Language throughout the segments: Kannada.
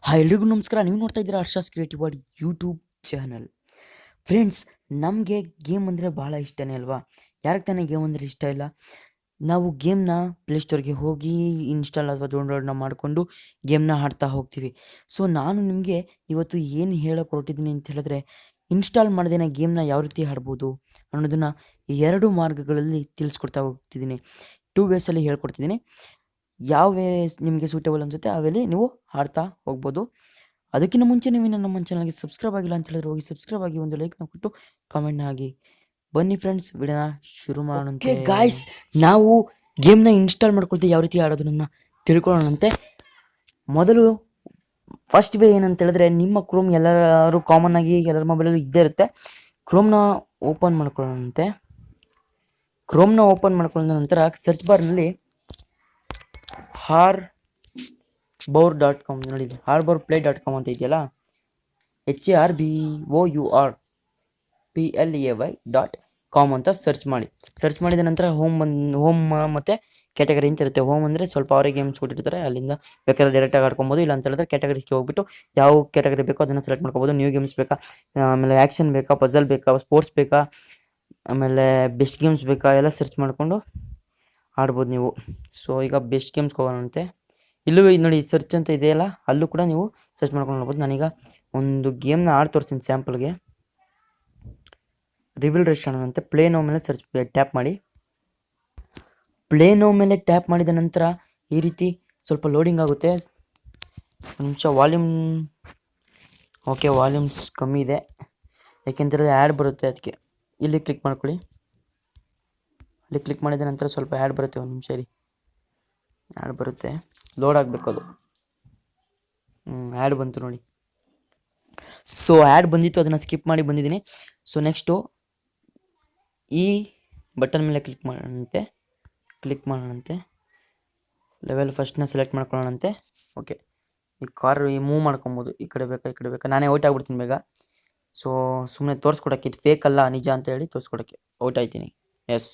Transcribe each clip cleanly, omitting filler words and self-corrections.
ಹಾಯ್ ಎಲ್ರಿಗೂ ನಮಸ್ಕಾರ. ನೀವು ನೋಡ್ತಾ ಇದ್ದೀರಾ Harsha's creative world YouTube channel. Friends, ನಮಗೆ ಗೇಮ್ ಅಂದರೆ ಭಾಳ ಇಷ್ಟನೇ ಅಲ್ವಾ? ಯಾರಿಗೆ ತಾನೇ ಗೇಮ್ ಅಂದರೆ ಇಷ್ಟ ಇಲ್ಲ? ನಾವು ಗೇಮ್ನ ಪ್ಲೇಸ್ಟೋರ್ಗೆ ಹೋಗಿ ಇನ್ಸ್ಟಾಲ್ ಅಥವಾ ಡೌನ್ಲೋಡ್ನ ಮಾಡಿಕೊಂಡು ಗೇಮ್ನ ಆಡ್ತಾ ಹೋಗ್ತೀವಿ. ಸೊ ನಾನು ನಿಮಗೆ ಇವತ್ತು ಏನು ಹೇಳೋಕೆ ಹೊರಟಿದ್ದೀನಿ ಅಂತ ಹೇಳಿದ್ರೆ, ಇನ್ಸ್ಟಾಲ್ ಮಾಡ್ದೇನೆ ಗೇಮ್ನ ಯಾವ ರೀತಿ ಆಡ್ಬೋದು ಅನ್ನೋದನ್ನು 2 ಮಾರ್ಗಗಳಲ್ಲಿ ತಿಳಿಸ್ಕೊಡ್ತಾ ಹೋಗ್ತಿದ್ದೀನಿ. 2 ವೇಸಲ್ಲಿ ಹೇಳ್ಕೊಡ್ತಿದ್ದೀನಿ. ಯಾವ ವೇ ನಿಮಗೆ ಸೂಟೇಬಲ್ ಅನಿಸುತ್ತೆ ಆ ವೇಲಿ ನೀವು ಆಡ್ತಾ ಹೋಗ್ಬೋದು. ಅದಕ್ಕಿಂತ ಮುಂಚೆ ನೀವು ನಮ್ಮ ಚಾನಲ್ಗೆ ಸಬ್ಸ್ಕ್ರೈಬ್ ಆಗಿಲ್ಲ ಅಂತ ಹೇಳಿದ್ರೆ ಹೋಗಿ ಸಬ್ಸ್ಕ್ರೈಬ್ ಆಗಿ, ಒಂದು ಲೈಕ್ನ ಕೊಟ್ಟು ಕಾಮೆಂಟ್ನ ಆಗಿ. ಬನ್ನಿ ಫ್ರೆಂಡ್ಸ್, ವಿಡಿಯೋನ ಶುರು ಮಾಡೋಣಂತೆ. ಗಾಯ್ಸ್, ನಾವು ಗೇಮ್ನ ಇನ್ಸ್ಟಾಲ್ ಮಾಡ್ಕೊಳ್ತೀವಿ, ಯಾವ ರೀತಿ ಆಡೋದನ್ನ ತಿಳ್ಕೊಳ್ಳೋಣಂತೆ. ಮೊದಲು ಫಸ್ಟ್ ವೇ ಏನಂತ ಹೇಳಿದ್ರೆ, ನಿಮ್ಮ ಕ್ರೋಮ್ ಎಲ್ಲರೂ ಕಾಮನ್ ಆಗಿ ಎಲ್ಲರ ಮೊಬೈಲಲ್ಲೂ ಇದ್ದೇ ಇರುತ್ತೆ. ಕ್ರೋಮ್ನ ಓಪನ್ ಮಾಡ್ಕೊಳ್ಳೋಣಂತೆ. ಕ್ರೋಮ್ನ ಓಪನ್ ಮಾಡ್ಕೊಂಡ ನಂತರ ಸರ್ಚ್ ಬಾರ್ನಲ್ಲಿ harbour.com ನೋಡಿ, harbourplay.com ಅಂತ ಇದೆಯಲ್ಲ, HARBOURPLAY.com ಅಂತ ಸರ್ಚ್ ಮಾಡಿ. ಸರ್ಚ್ ಮಾಡಿದ ನಂತರ ಹೋಮ್ ಮತ್ತು ಕ್ಯಾಟಗರಿ ಅಂತ ಇರುತ್ತೆ. ಹೋಮ್ ಅಂದರೆ ಸ್ವಲ್ಪ ಅವರೇ ಗೇಮ್ಸ್ ಕೊಟ್ಟಿರ್ತಾರೆ, ಅಲ್ಲಿಂದ ಬೇಕಾದ್ರೆ ಡೈರೆಕ್ಟಾಗಿ ಆಡ್ಕೊಬೋದು. ಇಲ್ಲ ಅಂತ ಹೇಳಿದ್ರೆ ಕ್ಯಾಟಗರೀಸ್ಗೆ ಹೋಗ್ಬಿಟ್ಟು ಯಾವ ಕ್ಯಾಟಗರಿ ಬೇಕೋ ಅದನ್ನು ಸೆಲೆಕ್ಟ್ ಮಾಡ್ಕೋಬೋದು. ನ್ಯೂ ಗೇಮ್ಸ್ ಬೇಕಾ, ಆಮೇಲೆ ಆ್ಯಕ್ಷನ್ ಬೇಕಾ, ಪಜಲ್ ಬೇಕಾ, ಸ್ಪೋರ್ಟ್ಸ್ ಬೇಕಾ, ಆಮೇಲೆ ಬೆಸ್ಟ್ ಗೇಮ್ಸ್ ಬೇಕಾ, ಎಲ್ಲ ಸರ್ಚ್ ಮಾಡಿಕೊಂಡು ಆಡ್ಬೋದು ನೀವು. ಸೊ ಈಗ ಬೆಸ್ಟ್ ಗೇಮ್ಸ್ಗೆ ಹೋಗೋಣಂತೆ. ಇಲ್ಲೂ ನೋಡಿ ಸರ್ಚ್ ಅಂತ ಇದೆಯಲ್ಲ, ಅಲ್ಲೂ ಕೂಡ ನೀವು ಸರ್ಚ್ ಮಾಡ್ಕೊಂಡು ನೋಡ್ಬೋದು. ನಾನೀಗ ಒಂದು ಗೇಮ್ನ ಆಡಿ ತೋರಿಸ್ತೀನಿ ಸ್ಯಾಂಪಲ್ಗೆ. ರಿವಿಲ್ ರೆಸ್ಟ್ ಅನ್ನೋಂತೆ ಪ್ಲೇ ನೋ ಮೇಲೆ ಟ್ಯಾಪ್ ಮಾಡಿ. ಪ್ಲೇ ನೋ ಮೇಲೆ ಟ್ಯಾಪ್ ಮಾಡಿದ ನಂತರ ಈ ರೀತಿ ಸ್ವಲ್ಪ ಲೋಡಿಂಗ್ ಆಗುತ್ತೆ. ಒಂದು ನಿಮಿಷ, ವಾಲ್ಯೂಮ್ಸ್ ಕಮ್ಮಿ ಇದೆ, ಯಾಕೆಂದರೆ ಆ್ಯಡ್ ಬರುತ್ತೆ, ಅದಕ್ಕೆ. ಇಲ್ಲಿ ಕ್ಲಿಕ್ ಮಾಡ್ಕೊಳ್ಳಿ. ಅಲ್ಲಿ ಕ್ಲಿಕ್ ಮಾಡಿದ ನಂತರ ಸ್ವಲ್ಪ ಆ್ಯಡ್ ಬರುತ್ತೆ. ಒಂದು ನಿಮಿಷ ಇರಿ, ಆ್ಯಡ್ ಬರುತ್ತೆ, ಲೋಡ್ ಆಗಬೇಕು ಅದು. ಆ್ಯಡ್ ಬಂತು ನೋಡಿ. ಸೊ ಆ್ಯಡ್ ಬಂದಿತ್ತು, ಅದನ್ನು ಸ್ಕಿಪ್ ಮಾಡಿ ಬಂದಿದ್ದೀನಿ. ಸೊ ನೆಕ್ಸ್ಟು ಈ ಬಟನ್ ಮೇಲೆ ಕ್ಲಿಕ್ ಮಾಡೋಣಂತೆ. ಲೆವೆಲ್ ಫಸ್ಟ್ನ ಸೆಲೆಕ್ಟ್ ಮಾಡ್ಕೊಳ್ಳೋಣಂತೆ. ಓಕೆ, ಈ ಕಾರ್ ಮೂವ್ ಮಾಡ್ಕೊಬೋದು, ಈ ಕಡೆ ಬೇಕಾ. ನಾನೇ ಔಟ್ ಆಗ್ಬಿಡ್ತೀನಿ ಬೇಗ. ಸೊ ಸುಮ್ಮನೆ ತೋರಿಸ್ಕೊಡೋಕ್ಕೆ, ಇದು ಫೇಕ್ ಅಲ್ಲ ನಿಜ ಅಂತ ಹೇಳಿ ತೋರಿಸ್ಕೊಡೋಕ್ಕೆ ಔಟ್ ಆಯ್ತೀನಿ. ಎಸ್,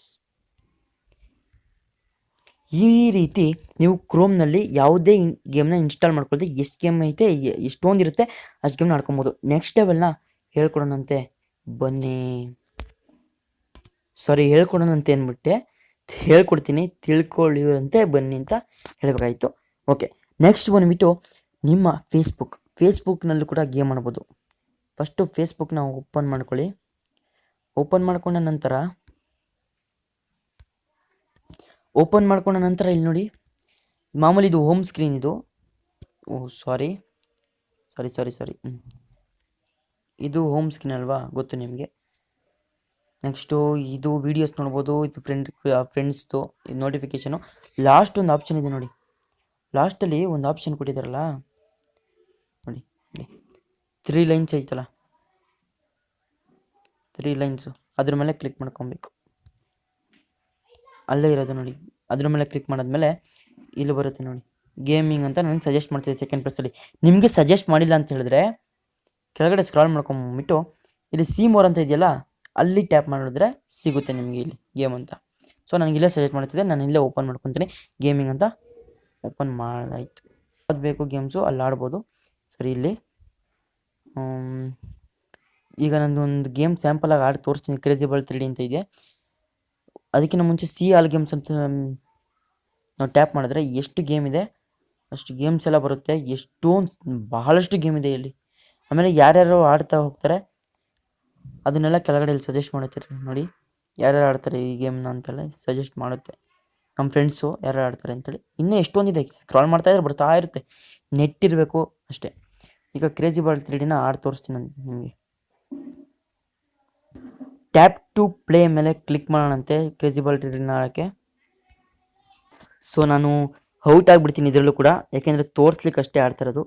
ಈ ರೀತಿ ನೀವು ಕ್ರೋಮ್ನಲ್ಲಿ ಯಾವುದೇ ಗೇಮ್ನ ಇನ್ಸ್ಟಾಲ್ ಮಾಡ್ಕೊಳ್ದೆ ಎಷ್ಟು ಗೇಮ್ ಐತೆ, ಎಷ್ಟೊಂದಿರುತ್ತೆ ಅಷ್ಟು ಗೇಮ್ನ ಆಡ್ಕೊಬೋದು. ನೆಕ್ಸ್ಟ್ ಲೆವೆಲ್ನ ಹೇಳ್ಕೊಡೋಣಂತೆ ಬನ್ನಿ. ಹೇಳ್ಕೊಡೋಣಂತೆ ಅಂದ್ಬಿಟ್ಟೆ, ಹೇಳ್ಕೊಡ್ತೀನಿ, ತಿಳ್ಕೊಳ್ಳಿರಂತೆ ಬನ್ನಿ ಅಂತ ಹೇಳಬೇಕಾಯಿತು. ಓಕೆ, ನೆಕ್ಸ್ಟ್ ಬಂದುಬಿಟ್ಟು ನಿಮ್ಮ ಫೇಸ್ಬುಕ್ನಲ್ಲೂ ಕೂಡ ಗೇಮ್ ಆಡ್ಬೋದು. ಫಸ್ಟು ಫೇಸ್ಬುಕ್ನ ಓಪನ್ ಮಾಡ್ಕೊಳ್ಳಿ. ಓಪನ್ ಮಾಡ್ಕೊಂಡ ನಂತರ ಇಲ್ಲಿ ನೋಡಿ, ಮಾಮೂಲಿ ಇದು ಹೋಮ್ ಸ್ಕ್ರೀನ್ ಇದು. ಸಾರಿ, ಇದು ಹೋಮ್ ಸ್ಕ್ರೀನ್ ಅಲ್ವಾ, ಗೊತ್ತು ನಿಮಗೆ. ನೆಕ್ಸ್ಟು ಇದು ವೀಡಿಯೋಸ್ ನೋಡ್ಬೋದು, ಇದು ಫ್ರೆಂಡ್ಸ್ದು ನೋಟಿಫಿಕೇಷನು. ಲಾಸ್ಟ್ ಒಂದು ಆಪ್ಷನ್ ಇದೆ ನೋಡಿ, ಲಾಸ್ಟಲ್ಲಿ ಒಂದು ಆಪ್ಷನ್ ಕೊಟ್ಟಿದ್ದಾರಲ್ಲ ನೋಡಿ, 3 ಲೈನ್ಸ್ ಐತಲ್ಲ, 3 ಲೈನ್ಸು, ಅದ್ರ ಮೇಲೆ ಕ್ಲಿಕ್ ಮಾಡ್ಕೊಬೇಕು. ಅಲ್ಲೇ ಇರೋದು ನೋಡಿ, ಅದ್ರ ಮೇಲೆ ಕ್ಲಿಕ್ ಮಾಡಿದ್ಮೇಲೆ ಇಲ್ಲಿ ಬರುತ್ತೆ ನೋಡಿ, ಗೇಮಿಂಗ್ ಅಂತ ನನಗೆ ಸಜೆಸ್ಟ್ ಮಾಡ್ತಿದ್ದೆ ಸೆಕೆಂಡ್ ಪ್ಲೇಸಲ್ಲಿ. ನಿಮಗೆ ಸಜೆಸ್ಟ್ ಮಾಡಿಲ್ಲ ಅಂತ ಹೇಳಿದ್ರೆ ಕೆಳಗಡೆ ಸ್ಕ್ರಾಲ್ ಮಾಡ್ಕೊಂಬಿಟ್ಟು ಇಲ್ಲಿ ಸಿ ಮೋರ್ ಅಂತ ಇದೆಯಲ್ಲ, ಅಲ್ಲಿ ಟ್ಯಾಪ್ ಮಾಡಿದ್ರೆ ಸಿಗುತ್ತೆ ನಿಮಗೆ ಇಲ್ಲಿ ಗೇಮ್ ಅಂತ. ಸೊ ನನಗಿಲ್ಲೇ ಸಜೆಸ್ಟ್ ಮಾಡ್ತಿದ್ದೆ, ನಾನು ಇಲ್ಲೇ ಓಪನ್ ಮಾಡ್ಕೊತೀನಿ. ಗೇಮಿಂಗ್ ಅಂತ ಓಪನ್ ಮಾಡಾಯಿತು. ಅದು ಬೇಕು ಗೇಮ್ಸು ಅಲ್ಲಿ ಆಡ್ಬೋದು. ಸರಿ, ಇಲ್ಲಿ ಈಗ ನಂದು ಒಂದು ಗೇಮ್ ಸ್ಯಾಂಪಲಾಗಿ ಆಡಿ ತೋರಿಸ್ತೀನಿ. ಕ್ರೇಜಿ ಬಾಲ್ 3D ಅಂತ ಇದೆ. ಅದಕ್ಕಿಂತ ಮುಂಚೆ ಸಿ ಆಲ್ ಗೇಮ್ಸ್ ಅಂತ ನಾವು ಟ್ಯಾಪ್ ಮಾಡಿದ್ರೆ ಎಷ್ಟು ಗೇಮ್ ಇದೆ ಅಷ್ಟು ಗೇಮ್ಸ್ ಎಲ್ಲ ಬರುತ್ತೆ. ಬಹಳಷ್ಟು ಗೇಮ್ ಇದೆ ಇಲ್ಲಿ. ಆಮೇಲೆ ಯಾರ್ಯಾರು ಆಡ್ತಾ ಹೋಗ್ತಾರೆ ಅದನ್ನೆಲ್ಲ ಕೆಳಗಡೆ ಇಲ್ಲಿ ಸಜೆಸ್ಟ್ ಮಾಡುತ್ತೆ ನೋಡಿ, ಯಾರ್ಯಾರು ಆಡ್ತಾರೆ ಈ ಗೇಮ್ನ ಅಂತೆಲ್ಲ ಸಜೆಸ್ಟ್ ಮಾಡುತ್ತೆ. ನಮ್ಮ ಫ್ರೆಂಡ್ಸು ಯಾರು ಆಡ್ತಾರೆ ಅಂತೇಳಿ. ಇನ್ನೂ ಎಷ್ಟೊಂದಿದೆ, ಸ್ಕ್ರಾಲ್ ಮಾಡ್ತಾ ಇದ್ರೆ ಬರ್ತಾ ಇರುತ್ತೆ, ನೆಟ್ ಇರಬೇಕು ಅಷ್ಟೇ. ಈಗ ಕ್ರೇಜಿ ಬಾಲ್ 3Dನ ಆಡಿ ತೋರಿಸ್ತೀನಿ ನಿಮಗೆ. ಟ್ಯಾಪ್ ಟು ಪ್ಲೇ ಮೇಲೆ ಕ್ಲಿಕ್ ಮಾಡೋಣಂತೆ ಕ್ರೇಜಿ ಬಾಲ್ 3Dನ ಆಡೋಕ್ಕೆ. ಸೊ ನಾನು ಔಟ್ ಆಗಿಬಿಡ್ತೀನಿ ಇದರಲ್ಲೂ ಕೂಡ, ಯಾಕೆಂದರೆ ತೋರಿಸ್ಲಿಕ್ಕೆ ಅಷ್ಟೇ ಆಡ್ತಾ ಇರೋದು,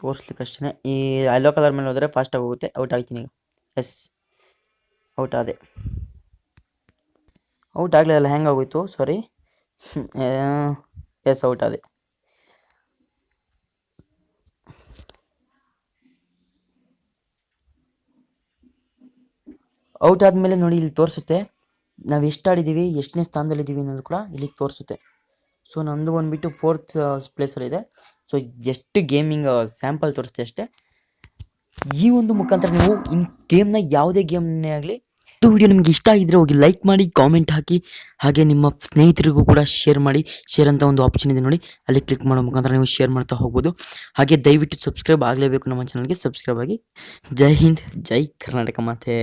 ತೋರಿಸ್ಲಿಕ್ಕಷ್ಟೇ. ಈ ಯೆಲ್ಲೋ ಕಲರ್ ಮೇಲೆ ಹೋದರೆ ಫಾಸ್ಟಾಗಿ ಹೋಗುತ್ತೆ. ಔಟ್ ಆಗ್ತೀನಿ ಈಗ. ಎಸ್, ಔಟ್ ಆದೆ. ಔಟ್ ಆಗಲಿಲ್ಲ, ಹ್ಯಾಂಗಾಗೋಯ್ತು, ಸಾರಿ. ಎಸ್, ಔಟ್ ಆದೆ. ಔಟ್ ಆದಮೇಲೆ ನೋಡಿ ಇಲ್ಲಿ ತೋರಿಸುತ್ತೆ ನಾವು ಎಷ್ಟು ಆಡಿದ್ದೀವಿ, ಎಷ್ಟನೇ ಸ್ಥಾನದಲ್ಲಿದ್ದೀವಿ ಅನ್ನೋದು ಕೂಡ ಇಲ್ಲಿ ತೋರಿಸುತ್ತೆ. ಸೊ ನಮ್ಮದು ಬಂದುಬಿಟ್ಟು 4th ಪ್ಲೇಸಲ್ಲಿದೆ. So so just gaming sample ತೋರಿಸ್ತೆ ಅಷ್ಟೇ. ಈ ಒಂದು ಮುಖಾಂತರ ನೀವು ಗೇಮ್ನ ಯಾವುದೇ ಗೇಮ್ನೇ ಆಗಲಿ, ಇದು ವಿಡಿಯೋ ನಿಮ್ಗೆ ಇಷ್ಟ ಆಗಿದ್ರೆ ಹೋಗಿ ಲೈಕ್ ಮಾಡಿ, ಕಾಮೆಂಟ್ ಹಾಕಿ, ಹಾಗೆ ನಿಮ್ಮ ಸ್ನೇಹಿತರಿಗೂ ಕೂಡ ಶೇರ್ ಮಾಡಿ. ಶೇರ್ ಅಂತ ಒಂದು ಆಪ್ಷನ್ ಇದೆ ನೋಡಿ, ಅಲ್ಲಿ ಕ್ಲಿಕ್ ಮಾಡೋ ಮುಖಾಂತರ ನೀವು ಶೇರ್ ಮಾಡ್ತಾ ಹೋಗ್ಬೋದು. ಹಾಗೆ ದಯವಿಟ್ಟು ಸಬ್ಸ್ಕ್ರೈಬ್ ಆಗಲೇಬೇಕು ನಮ್ಮ ಚಾನಲ್ಗೆ. ಸಬ್ಸ್ಕ್ರೈಬ್ ಆಗಿ. ಜೈ ಹಿಂದ್, ಜೈ ಕರ್ನಾಟಕ ಮಾತೆ.